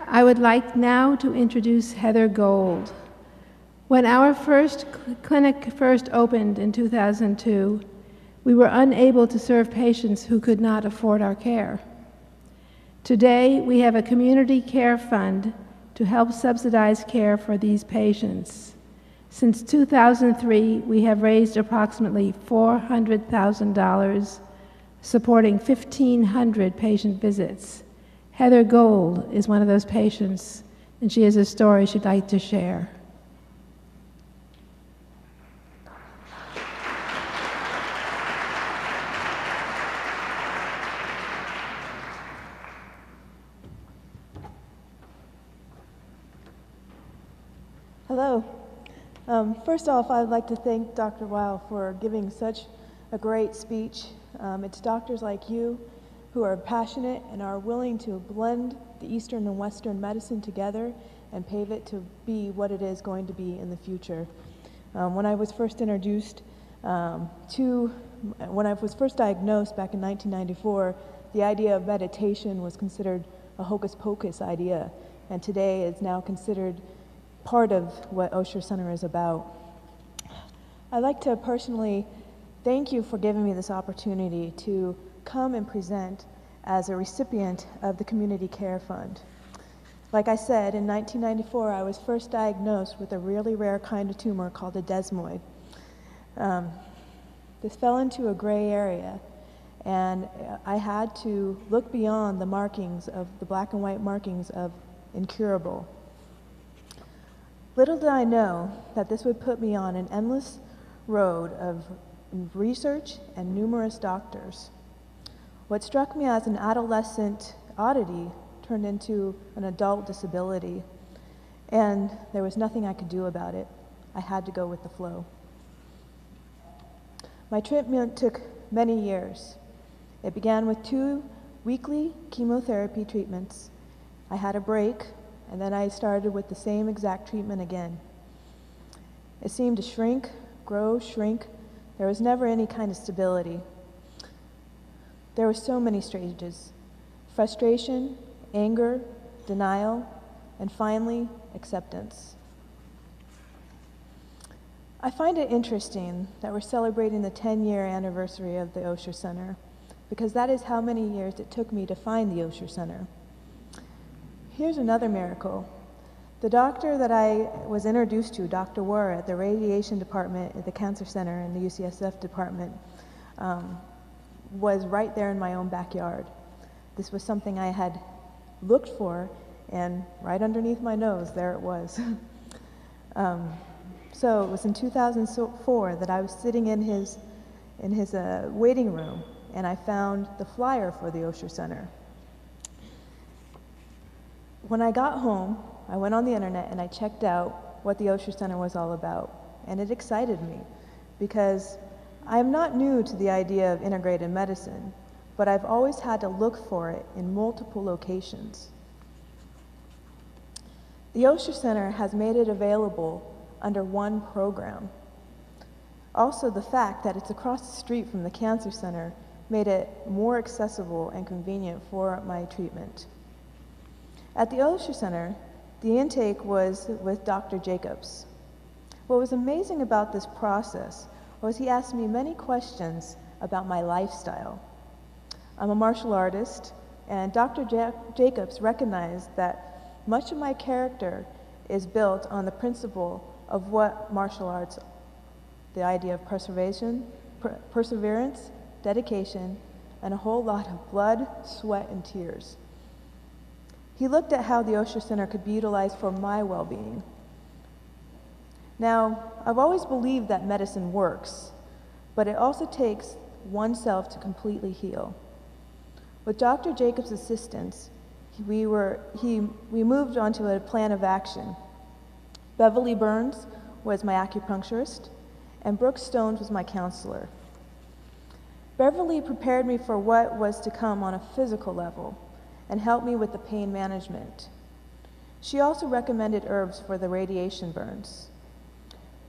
I would like now to introduce Heather Gold. When our first clinic first opened in 2002, we were unable to serve patients who could not afford our care. Today, we have a community care fund to help subsidize care for these patients. Since 2003, we have raised approximately $400,000, supporting 1,500 patient visits. Heather Gold is one of those patients, and she has a story she'd like to share. Hello. First off, I'd like to thank Dr. Weil for giving such a great speech. It's doctors like you who are passionate and are willing to blend the Eastern and Western medicine together and pave it to be what it is going to be in the future. When I was first diagnosed back in 1994, the idea of meditation was considered a hocus pocus idea, and today it's now considered part of what Osher Center is about. I'd like to personally thank you for giving me this opportunity to come and present as a recipient of the Community Care Fund. Like I said, in 1994, I was first diagnosed with a really rare kind of tumor called a desmoid. This fell into a gray area, and I had to look beyond the markings of the black and white markings of incurable. Little did I know that this would put me on an endless road of research and numerous doctors. What struck me as an adolescent oddity turned into an adult disability, and there was nothing I could do about it. I had to go with the flow. My treatment took many years. It began with 2 weekly chemotherapy treatments. I had a break, and then I started with the same exact treatment again. It seemed to shrink, grow, shrink. There was never any kind of stability. There were so many stages: frustration, anger, denial, and finally, acceptance. I find it interesting that we're celebrating the 10-year anniversary of the Osher Center, because that is how many years it took me to find the Osher Center. Here's another miracle. The doctor that I was introduced to, Dr. War at the radiation department at the Cancer Center in the UCSF department, was right there in my own backyard. This was something I had looked for, and right underneath my nose, there it was. So it was in 2004 that I was sitting in his waiting room, and I found the flyer for the Osher Center. When I got home, I went on the internet and I checked out what the Osher Center was all about, and it excited me because I'm not new to the idea of integrated medicine, but I've always had to look for it in multiple locations. The Osher Center has made it available under one program. Also, the fact that it's across the street from the Cancer Center made it more accessible and convenient for my treatment. At the Osher Center, the intake was with Dr. Jacobs. What was amazing about this process was he asked me many questions about my lifestyle. I'm a martial artist, and Dr. Jacobs recognized that much of my character is built on the principle of what martial arts, the idea of perseverance, dedication, and a whole lot of blood, sweat, and tears. He looked at how the Osher Center could be utilized for my well-being. Now, I've always believed that medicine works, but it also takes oneself to completely heal. With Dr. Jacobs' assistance, we moved on to a plan of action. Beverly Burns was my acupuncturist, and Brooke Stones was my counselor. Beverly prepared me for what was to come on a physical level and helped me with the pain management. She also recommended herbs for the radiation burns.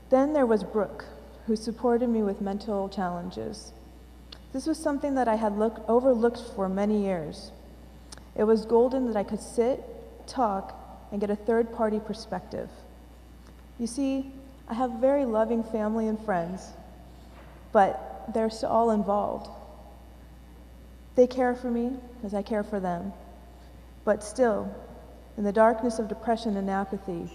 Then there was Brooke, who supported me with mental challenges. This was something that I had overlooked for many years. It was golden that I could sit talk, and get a third-party perspective. You see, I have a very loving family and friends, but they're all involved. They care for me as I care for them. But still, in the darkness of depression and apathy,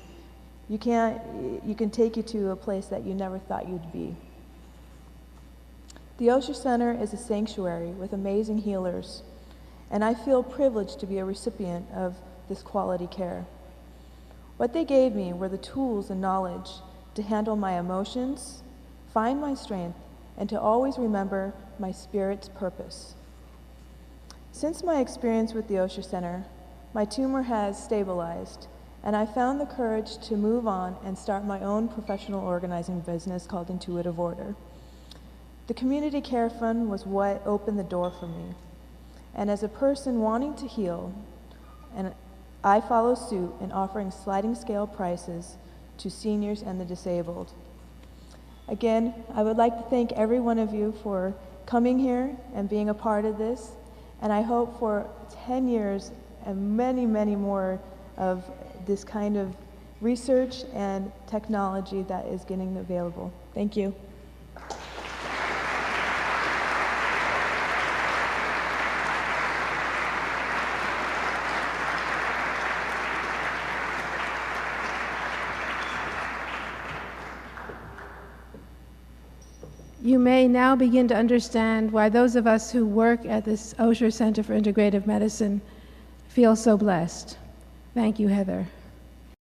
you can take you to a place that you never thought you'd be. The Osher Center is a sanctuary with amazing healers, and I feel privileged to be a recipient of this quality care. What they gave me were the tools and knowledge to handle my emotions, find my strength, and to always remember my spirit's purpose. Since my experience with the Osher Center, my tumor has stabilized, and I found the courage to move on and start my own professional organizing business called Intuitive Order. The Community Care Fund was what opened the door for me, and as a person wanting to heal, and I follow suit in offering sliding scale prices to seniors and the disabled. Again, I would like to thank every one of you for coming here and being a part of this, and I hope for 10 years and many, many more of this kind of research and technology that is getting available. Thank you. You may now begin to understand why those of us who work at this Osher Center for Integrative Medicine feel so blessed. Thank you, Heather.